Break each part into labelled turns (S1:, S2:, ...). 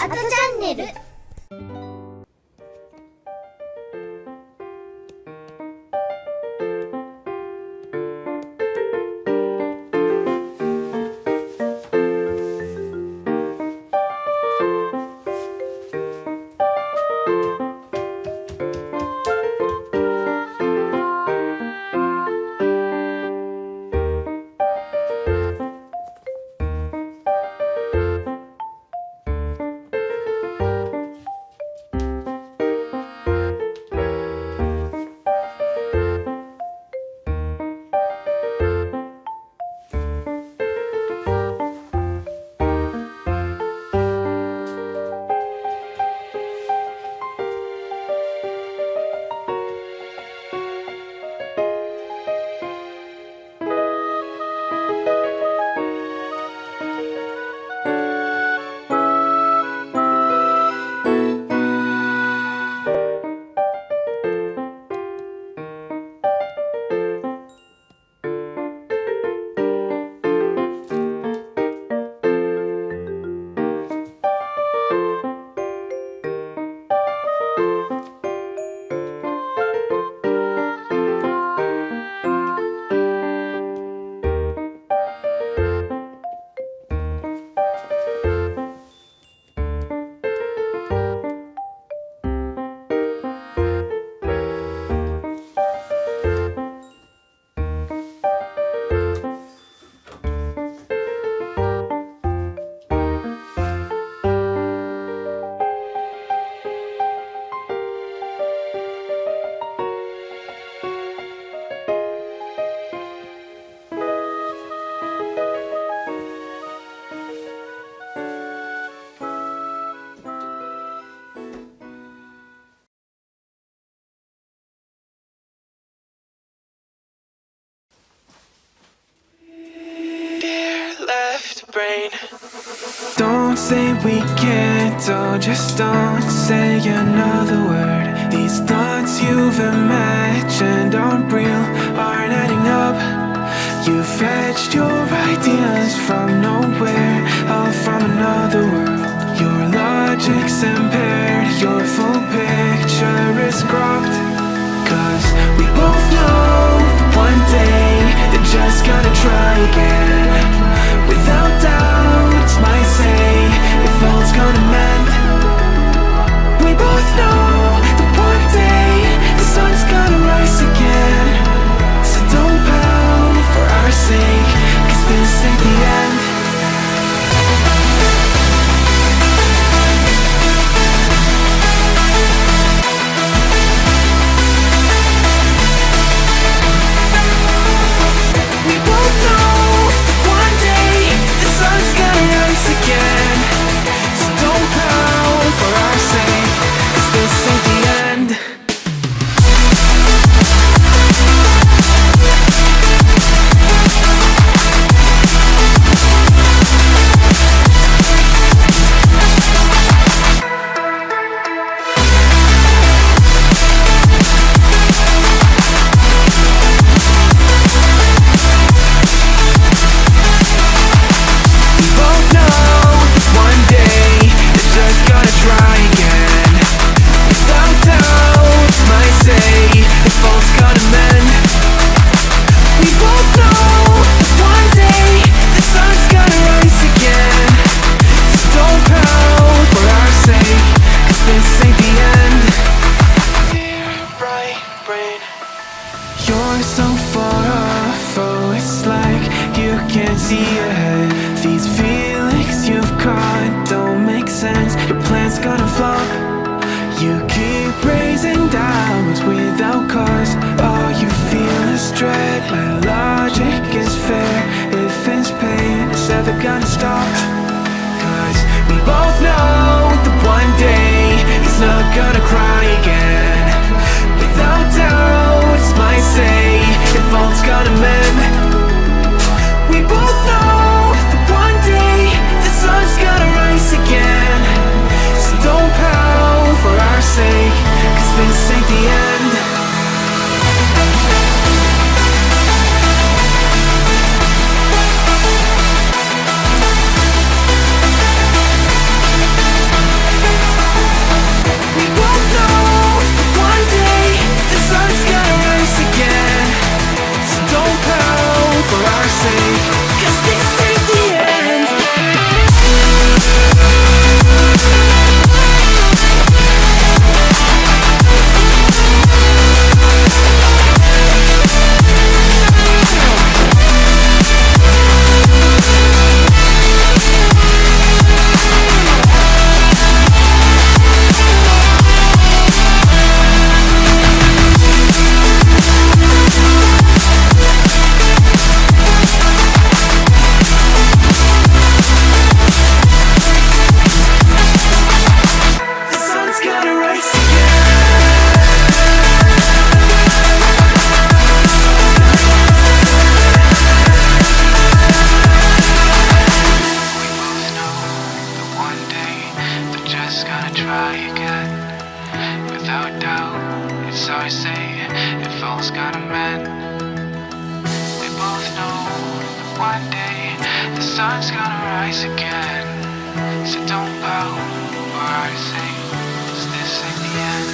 S1: 後チャンネル。
S2: Don't say we can't, oh, just don't say another word. These thoughts you've imagined aren't real, aren't adding up. You fetched your ideas from nowhere, all from another world. Your logic's impaired, your full picture is cropped. Cause we both know one day they're just gonna try again. Without doubt, might say if all's gonna mend. We both know that one day the sun's gonna rise again. So don't pout for our sake, cause this ain't the end. We both know one day the sun's gonna rise again. So don't pout for our sake, cause this ain't the end. You're so far off, oh, it's like you can't see ahead. These feelings you've caught don't make sense, your plan's gonna flop. You keep raising doubts without cause, all you feel is dread. My logic is fair, if it's pain, it's never gonna stop. Cause we both know that one day he's not gonna cry again. Without doubt, might say if all's gonna mend. We both know that one day the sun's gonna rise again. So don't pout for our sake, cause this ain't the end. all's gotta mend. We both know one day the sun's gonna rise again. So don't pout or I say, 'cause this ain't the end.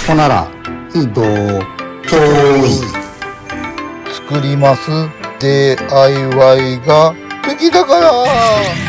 S1: ほなら移動遠い。
S3: 作ります DIY が好きだから。